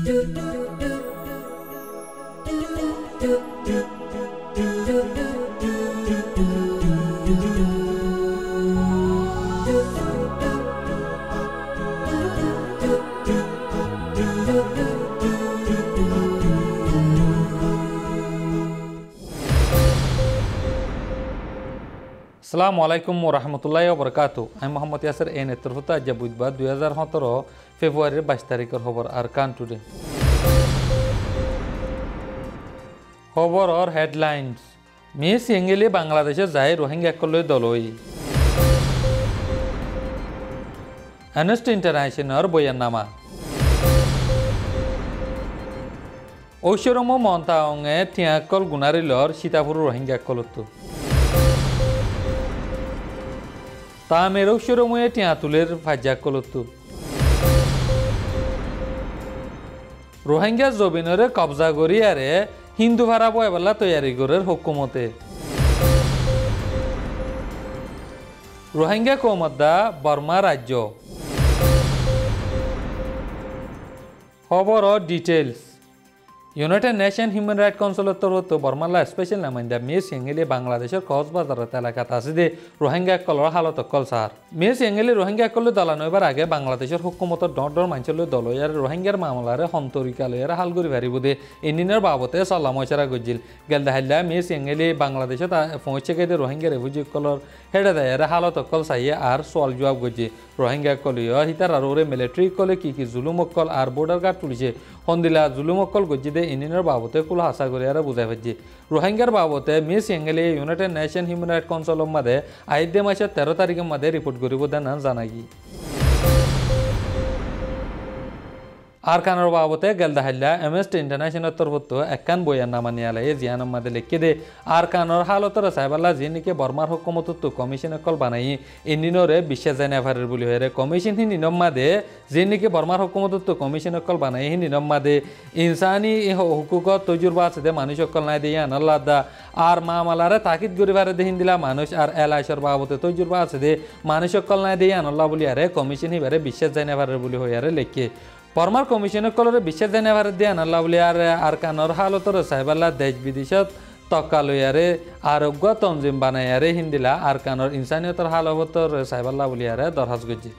আসসালামুআলাইকুম ওরহমতুল্লাহি ওবরকাতু। আমি মোহাম্মদ ইয়াসির এই নেতৃত্ব আজ বুধবার 2017 ফেব্রুয়ারির 22 তারিখের খবর আরকান টুডে। খবরের হেডলাইন্স। মিস এঙ্গেলি বাংলাদেশে যায় রোহিঙ্গাসকললৈ দলই। অ্যামনেস্টি ইন্টারন্যাশনাল বয়াননামা। ঐশ্বরম মন্তাওঙে থিয়াকল গুনারিলর সীতাপুর রোহিঙ্গাসকলতো। তামের ঐশ্বরময়ে টিয়াতুলের ফাজ্জাকলতো। রোহিঙ্গা জবিনরে কবজা করিয়ারে হিন্দু ভাড়া বয়বাল্লা তৈয়ারি করের হুকুমতে। রোহিঙ্গা কৌমদ্দা বর্মা রাজ্য। খবর details. United Nation Human Right কাউন্সিলের তরফ বর্মাল্লা স্পেশাল নামাইন্দা মিস এঙ্গেলি বাংলাদেশের কক্সবাজার এলাকাত আছে দে রোহিঙ্গা কলর হালত কল সার। মিস এঙ্গেলি রোহিঙ্গা কল দলানইবার আগে বাংলাদেশের হুকুমতর ডর মাঞ্চল দলয়ার রোহিঙ্গার মামলারে সন্তরিকালয়ার হালগুড়ি ভারিব দে ইন্দিনের বাবতে সল্লা ময়সারা গজিল গেল দেখাইলা মিস এঙ্গেলি বাংলাদেশে পৌঁছে গেছে রোহিঙ্গা রেফিউজি কলর হেডে দেয়ার হালত কল চাইয়ে আর সোয়াল জবাব গজি রোহিঙ্গা কলিও হিতার আর ওরে মিলিটারি কলে কি জুলুমকল আর বর্ডার গার্ড পুলিশে সন্দিলা জুলুমকল গজি দে ইন্দিনের বাবতে কুল হাসা করে আর বুঝাই পাচ্ছি রোহিঙ্গার বাবতে মিস এঙ্গেলি ইউনাইটেড নেশন হিউম্যান রাইট কাউন্সিলের মাঝে আইডে মাসের 13 তারিখের মাঝে রিপোর্ট করিব দেন জানাগি। আরকানোর বাবতে গেল দেখাইলা অ্যামনেস্টি ইন্টারন্যাশনাল তরফ একখান বয়াননামা নিয়ালাই জিয়ানোর মাঝে লিখে দে আরকানোর হালতর সাইবাল্লা যিনিকে বর্মার হুকুমত কমিশন কল বানাই ইন্দিনরে বিশ্বাস জানে ভারের বলি হয়ে কমিশন হি নিনম মাদে যিনিকে বর্মার হুকুমত কমিশন কল বানাই হি নিনম মাদে ইনসানি হুকুক তজুরবা আছে দে মানুষ কল নাই দিয়ে আনাল্লা দা আর মামালারে তাকিদ করি ভারে দেহিন দিলা মানুষ আর এলাইশর বাবতে তজুরবা আছে দে মানুষ কল নাই দিয়ে আনাল্লা বলি আরে কমিশন হিবারে বিশ্বাস জানে ভারের বলি হয়ে লেখে বর্মার কমিশন কলরে বিশ্বাস জানে ভারত দিয়ে আনাল্লা বলি আর কানোর হালতর সাহেবাল্লা দেশ বিদেশত তক্কা লইয়ারে আরোগ্য তঞ্জিম বানাইয়ারে হিন্দিলা আর কানোর ইনসানিয়তর হালতর সাহেবাল্লা বলি দরহাজ গজি।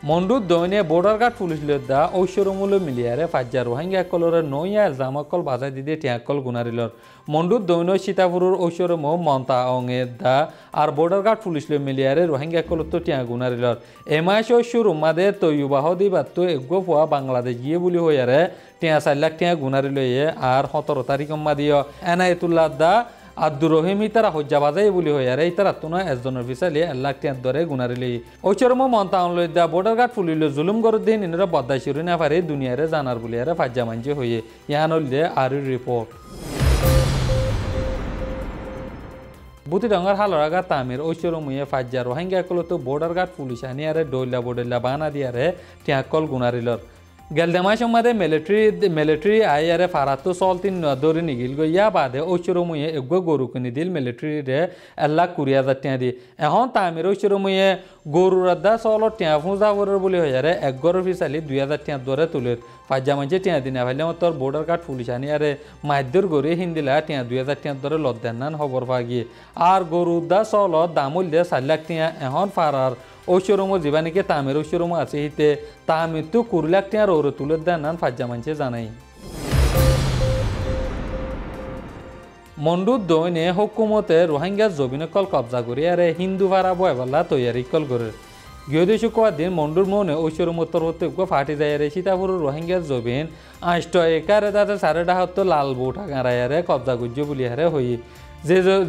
মন্ডুর দৈনে বর্ডার গার্ড পুলিশ লদ্দা ঐশ্বরমূল্য মিলিয়ারে ফাজ্জা রোহিঙ্গা কলরে নইয়া জামকল বাজাই দিদি টিয়াকল গুনারিলর মন্ডুর দৈন সীতাপুরের ঐশ্বরম মন্তা অঙে দা আর বর্ডার গার্ড পুলিশ মিলিয়ারে রোহিঙ্গা কলত টিয়া গুনারিলর এমাস ঐশ্বরম মাদে তৈবাহ দিবার তো এগো ফুয়া বাংলাদেশ গিয়ে বলি হইয়ারে টিয়া 4 লাখ টিয়া গুনারিলয়ে আর 17 তারিখ মাদিও এনায়েতুল্লাহ দা আব্দুর রহিম ইতারা হজ্জা বাজাই বলি হইয়ারে ইতারা তুনা এজনের ফিসালি 1 লাখ টিয়ার দরে গুনারিলি ঐশ্বরম মন্তাউন লই দা বর্ডার গার্ড ফুলিল জুলুম গর দিন ইনরা বদাই শুরু না পারে দুনিয়ারে জানার বলিয়ারে ফাজ্জা মানজি হইয়ে ইয়ানল দে আর রিপোর্ট। বুতিডঙ্গার হালরাগা তামির ঐশ্বরময়ে ফাজ্জা রোহিঙ্গা কলতো বর্ডার গার্ড পুলিশ আনিয়ারে ডইলা বডেলা বানা দিয়ারে টিয়াকল গুনারিলর গেলদেমাই সমাদে মিলিটারি আইয়ারে ফারাতো চলতিন দৌড়ি নিগিল গইয়া বাদে ঐশ্বরময়ে এগো গরু কিনি দিল মিলিটারিরে 1 লাখ 20,000 টিয়া দি এখন তামির ঐশ্বরময়ে গরুর দা চল টিয়া ফুঁজা করার বলি হইয়ারে এক গরুর ফিসালি 2,000 টিয়া দরে তুলের ফাজ্জা মাঝে টিয়া দিনা ভাইলে তোর বর্ডার গার্ড পুলিশ আনিয়ারে মাইদুর গড়ে হিন্দিলা টিয়া 2,000 টিয়া দরে লত দেন নান খবর পাগিয়ে আর গরুর দা চল দামুল দে 4 লাখ টিয়া এখন ফারার ঐশ্বরম জীবানিকে তামের ঐশ্বরম আছে হিতে তামির তো 20 লাখ টিয়ার ওরে তুলে দেন নান ফাজ্জা মানছে জানাই। মন্ডুর দৈনে হুকুমতে রোহিঙ্গা জবিনকল কবজা করি আরে হিন্দু ভাড়া বয়বাল্লা তৈয়ারি কল করে গিয়ে শুক্রবার দিন মন্ডুর মনে ঐশ্বরম উত্তর হতে ফাটি যায় রে সীতাপুর রোহিঙ্গা জবিন 8 একারে তাতে 7.5 লাল বউঠা গাঁড়াইয়ারে কবজা গুজ্জ বলি হারে হই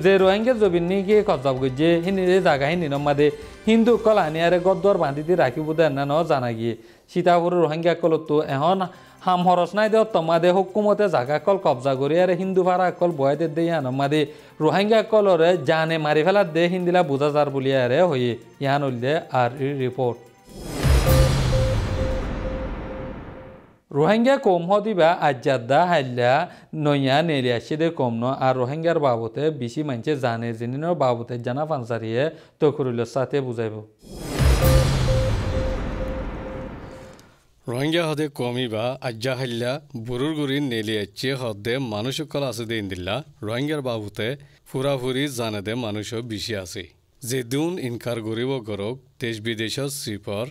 যে রোহিঙ্গা জবিন নিয়ে কবজা গুজ্জে হিনি জায়গা হিনি নমাদে হিন্দু কল আনিয়ারে গদ্দর বাঁধি দিয়ে রাখিব দেন না জানা গিয়ে সীতাপুরের রোহিঙ্গা কলতো এখন হাম হরস নাই দেও তোমাদে হুকুমতে জাগা কল কবজা করি আর হিন্দু ভাড়া কল বয়াদের দিয়ে আনমাদে রোহিঙ্গা কলরে জানে মারি ফেলার দে হিন্দিলা বোঝা যার বলিয়া রে হয়ে ইয়ান উল্লে আর রিপোর্ট। রোহিঙ্গা কম হদিবা আজাদা হাইল্লা নইয়া নেলিয়াসি দে কম ন আর রোহিঙ্গার বাবতে বেশি মানছে জানে জিনিনোর বাবতে জানা পাঞ্চারিয়ে তকরুলের সাথে বুঝাইব। রোহিঙ্গা হদে কমিবা আজ্জা হাল্লা বুরুর গুড়ি নেলিয়াচ্ছে হদে মানুষকল আছে দে ইন্দিল্লা রোহিঙ্গার বাবুতে ফুরাফুরি জানে দে মানুষও বেশি আছে যে দুন ইনকার গরিব গরক দেশ বিদেশত সিপর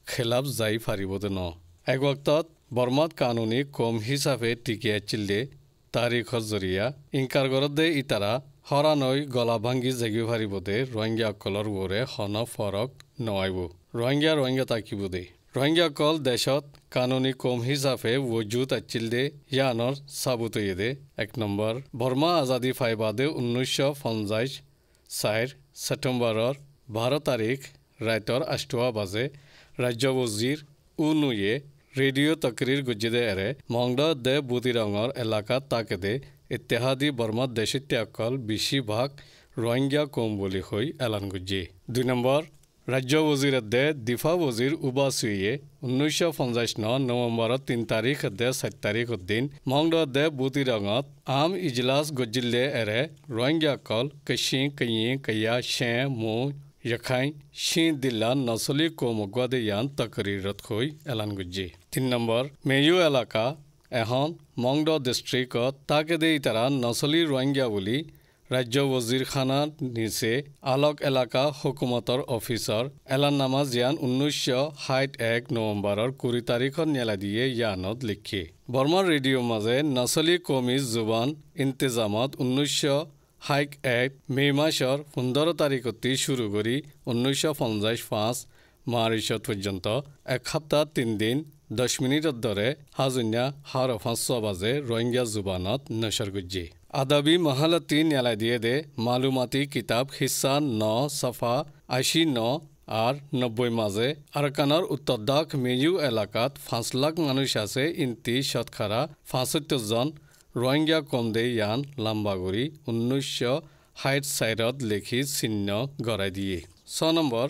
খেলাফ যাই ফারিব দে ন এক ওয়াক্তত বর্মাত কানুনি কম হিসাবে টিকিয়াছিল দে তারিখর জরিয়া ইনকার গরত দে ইতারা হরানৈ গলা ভাঙ্গি জাগি ফারিব দে রোহিঙ্গা অকলর ওরে হন ফরক নয়াইব রোহিঙ্গা তাকিব দে রোহিঙ্গা কল দেশত কানুনি কম হিসাবে ওজুদ আছিল দে ইয়ানর সাবুত দে এক নম্বর বর্মা আজাদি ফাইবাদে 1950 সেপ্টেম্বরের 12 তারিখ রাইতর 8 বাজে রাজ্য বজির উনুয়ে রেডিও তকরির গুজিদে এরে মংডা দে বুদিরঙর এলাকা তাকে দে ইত্তেহাদি বর্মা দেশিত্যাকল বেশিরভাগ রোহিঙ্গা কম বলি হই এলান গুজি 2 নম্বর রাজ্য বজির দে দিফা বজির উবাসুয়ে 1950 নভেম্বর 3 তারিখ দে 7 তারিখ দিন মংডা দে বুদিরঙত আম ইজলাস গজিলে এরে রোহিঙ্গা কল কশি কইয়ে কয়া শে মু यखाई शी दिल्ला नसली को मगवादे यान तकरीरत खोई एलान गुज्जी 3 नंबर मेयू एलाका এখন মংড ডিস্ট্রিক্টত তাকে দে ইতারা নসলি রোহিঙ্গা বলি রাজ্য ওজির খানার নিচে আলোক এলাকা হুকুমতর অফিসর এলান নামা জিয়ান 1961 নভেম্বরের 20 তারিখত নেলা দিয়ে ইয়ানত লিখি বর্মার রেডিও মাঝে নসলি কমি জুবান ইন্তেজামত 1961 মে মাসের 15 তারিখতে শুরু করি 1955 মার্চত পর্যন্ত এক সপ্তাহ 3 দিন 10 মিনিটর ধরে হাজুনিয়া 5:05 বাজে রোহিঙ্গা জুবানত নশর গুজি আদাবি মহালতি নেলা দিয়ে দে মালুমাতি কিতাব হিসা 9 সফা 89 আর 90 মাঝে আরকানার উত্তরদাক মেয়ু এলাকাত 5 লাখ মানুষ আছে ইনতি শতকরা 75 জন রোহিঙ্গা কম দে ইয়ান লাম্বাগুড়ি 1964 লেখি চিহ্ন গড়াই দিয়ে 6 নম্বর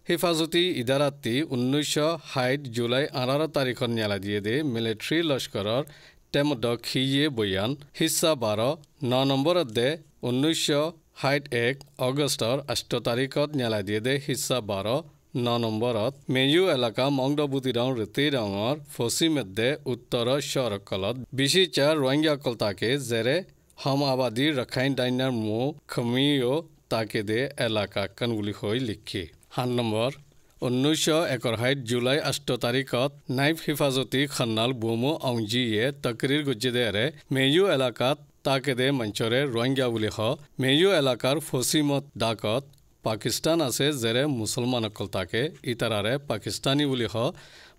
হেফাজতি ইদারাতি 1960 জুলাই 18 তারিখত নেলা দিয়ে দে মিলিটারি লস্করের টেমদ খিয়ে বয়ান হিসা 12 9 নম্বরত দে 1961 অগস্টর 8 তারিখত নেলা দিয়ে দে হিসা 12 9 নম্বরত মেয়ু এলাকা মংডবুতিরং রেতিরঙর ফসিমেদে উত্তর শহরকলত বিশিচা রোহিঙ্গা কল তাকে জেরে হম আবাদি রাখাইন ডাইনার মু খমিও তাকে দে এলাকা কানগুলি হই লিখি 7 নম্বর 1961 জুলাই 8 তারিখত নাইফ হিফাজতি খান্নাল বুমু অংজিয়ে তকরির গুজিদেরে মেয়ু এলাকাত তাকে দে মঞ্চরে রোহিঙ্গা বুলি হ মেয়ু এলাকার ফসিমত ডাকত পাকিস্তান আছে জেরে মুসলমান অকল তাকে ইতারারে পাকিস্তানি বুলি হ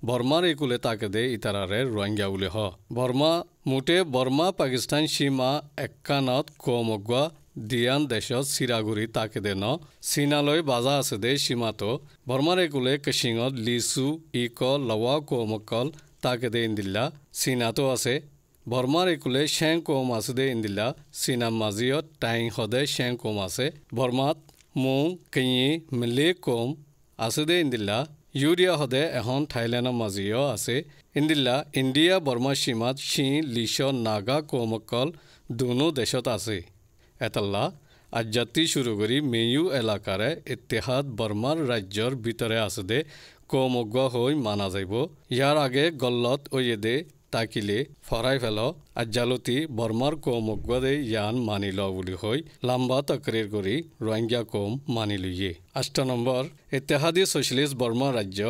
বর্মার একুলে তাকে দে ইতারারে রোহিঙ্গা বুলি হ বর্মা মুটে বর্মা পাকিস্তান সীমা একানত কমগুয়া দিয়ান দেশত সিরাগুড়ি তাকে দে ন চীনালৈ বাজা আছে দে সীমাতো বর্মার একুলে কশিঙত লিচু ইক লওয়া কমকল তাকে দে ইন্দিল্লা চীনাতো আছে বর্মার একুলে শ্যাং কম আছে দে ইন্দিল্লা চীনা মাজিয়ত টাইং হদে শ্যাং কম আছে বর্মাত মুং কিয়ে মিলে কম আছে দে ইন্দিল্লা ইউরিয়া হদে এখন থাইল্যান্ডৰ মাজিও আছে ইন্দিল্লা ইন্ডিয়া বর্মা সীমাত শি লিশ নাগা কমকল দুনো দেশত আছে এতাল্লা আজাতি শুরু করি মেয়ু এলাকারে ইতিহাদ বর্মার রাজ্যর ভিতরে আছে দে কমগুয়া হই মানা যাইব ইয়ার আগে গল্লত ওয়ে দে তাকিলে ফরাই ফেল আজালতি বর্মার কমগুয়া দে ইয়ান মানিল বুলি হই লম্বা তকরির করি রোহিঙ্গা কম মানি লইয়ে 8 নম্বর ইতিহাদি সোশ্যালিস্ট বর্মা রাজ্য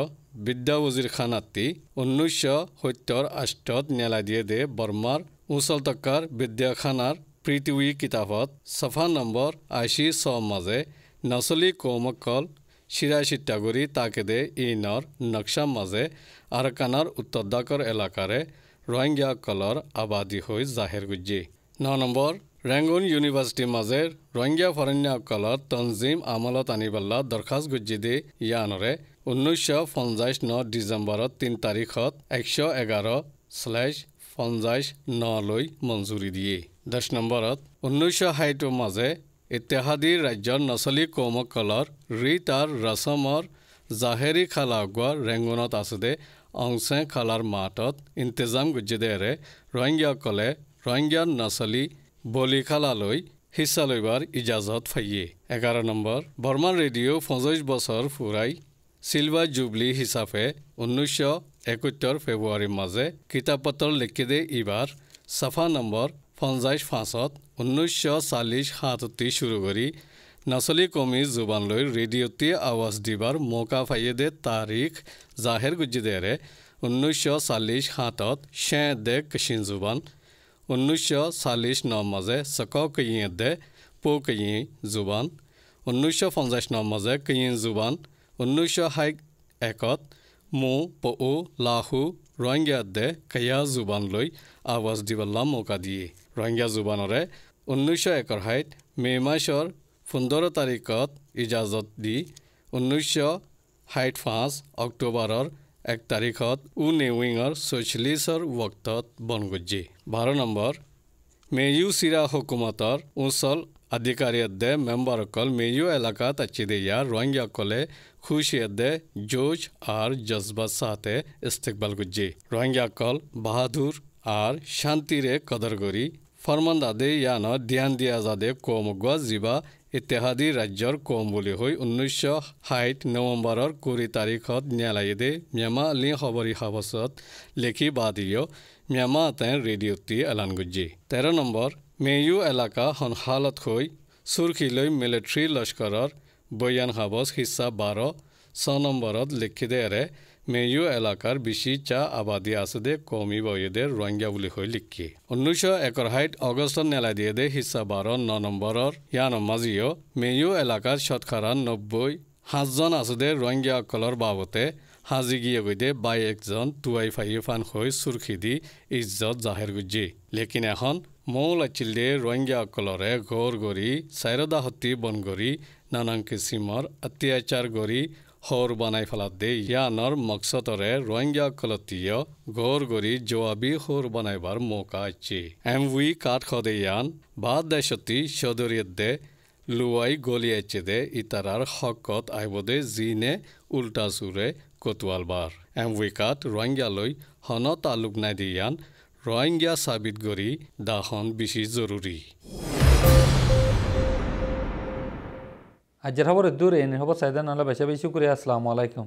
বিদ্যা ওজির খানাতি 1978 নেলা দিয়ে দে বর্মার উচল তক্কার বিদ্যা খানার পৃথিবী কিতাবত সফা নম্বর 80 মাঝে নসলি কমকল শিরাশিটাগুড়ি তাকে দে ইনর নকশা মাঝে আরকানার উত্তরদাকর এলাকারে রোহিঙ্গা কলর আবাদি হয়ে জাহের গুজি 9 নম্বর রেঙ্গুন ইউনিভার্সিটি মাঝে রোহিঙ্গা ফরেন্য কলর তনজিম আমলত আনিবাল্লা দরখাস্ত গুজি দে ইয়ানরে 1950 ডিসেম্বরত 3 তারিখত 111/50 লৈ মঞ্জুরি দিয়ে 10 নম্বরত 1960 মাঝে ইতিহাদি রাজ্যর নসলি কমকলর রিত আর রসমর জাহেরি খালাগুয়া রেঙ্গুনত আছে দে অংশে খালার মাঠত ইন্তজাম গুজিদেরে রোহিঙ্গা কলে রোহিঙ্গার নসলি বলি খালালৈ হিসা লইবার ইজাজত ফাইয়ে 11 নম্বর বর্মান রেডিও 25 বছর ফুরাই সিলভার জুবলি হিসাবে 1971 ফেব্রুয়ারির মাঝে কিতাবপত্র লিখি দে এবার সাফা নম্বর 55 1940-77 শুরু করি নসলি কমি জুবান লৈ রেডিওতে আওয়াজ দিবার মৌকা পাইয়ে দে তারিখ জাহের গুজি দেরে 1940-77 শেঁ দে কশিন জুবান 1940 মাঝে সক কইয়ে দে পো কইয়ে জুবান 1950 মাঝে কইয়ে জুবান 1961 মো পো লাহু রোহিঙ্গা দে কয়া জুবান লৈ আওয়াজ দিবলা মৌকা দিয়ে রোহিঙ্গা জুবানরে 1961 মে মাসৰ 15 তাৰিখত ইজাজত দি 1965 অক্টোবৰৰ 1 তাৰিখত নেউইঙৰ 46 वक्तत বনগজি 12 নম্বৰ মেয়ু সিৰা হুকুমতৰ উচল আধিকারিয়দে মেম্বারকল মেয়ু এলাকাত আচিদিয়া রোহিঙ্গাকলে খুশিয়দে জোশ আর জজবা সাথে ইস্তেকবাল গুজি রোহিঙ্গাকল বাহাদুর আর শান্তিরে কদর করি ফরমানদাদে ইয়ান ধ্যান দিয়া যাদে কমগুয়া জিবা ইত্তেহাদি রাজ্যর কম বুলি হৈ 1960 নৱেম্বৰৰ 20 তাৰিখত ন্যায়ালয়ে ম্যামা লি খবৰী হাবসত লেখি বাদিও ম্যামা তেন ৰেডিঅ'টি এলান গুজি 13 নম্বৰ মেয়ু এলাকা হালত হৈ সুৰখিলৈ মিলিটাৰী লস্কৰৰ বয়ান হাবস হিস্সা 12 6 নম্বৰত লিখি দেৰে মেয়ু এলাকার বেশি চা আবাদি আছে দে কমি বয়েদের রোহিঙ্গা বুলি হৈ লিখি 1961 অগস্টত নেলাই দিয়ে দে হিস্সা 12 9 নম্বৰৰ ইয়ান মাজিও মেয়ু এলাকাৰ শতকৰা 90 5জন আছে দে ৰোহিঙ্গা অকলৰ বাবতে হাজি গিয়ে গইদে 22 জন টুয়াই ফাইফান হৈ সুরখি দি ইজ্জত জাহের গুজি লেকিন এখন মৌল আছিল দে রোহিঙ্গা অকলরে ঘর গড়ি সাইরদা হতি বন গড়ি নানান কিসিমৰ অত্যাচাৰ গড়ি হৰ বানাই ফেলাত দে ইয়ানৰ মকসদরে রোহিঙ্গা কলতীয় ঘর গড়ি জবাবি হর বানাইবার মৌকা আছে এমভি কাঠ খদে ইয়ান বাদ দেশতি সদরিয়ত দে লুয়াই গলিয়াইছে দে ইতারার হকত আইবদে জিনে উল্টা সুরে কতুয়ালবার এমভি কাঠ রোহিঙ্গা লৈ হন তালুক নাই দিয়ান রোহিঙ্গা সাবিত গড়ি দাহন বেশি জরুরি আজের খবর দূরে এনে খবর সাইদান আল্লাহ বেশি বেশি করে আসসালামু আলাইকুম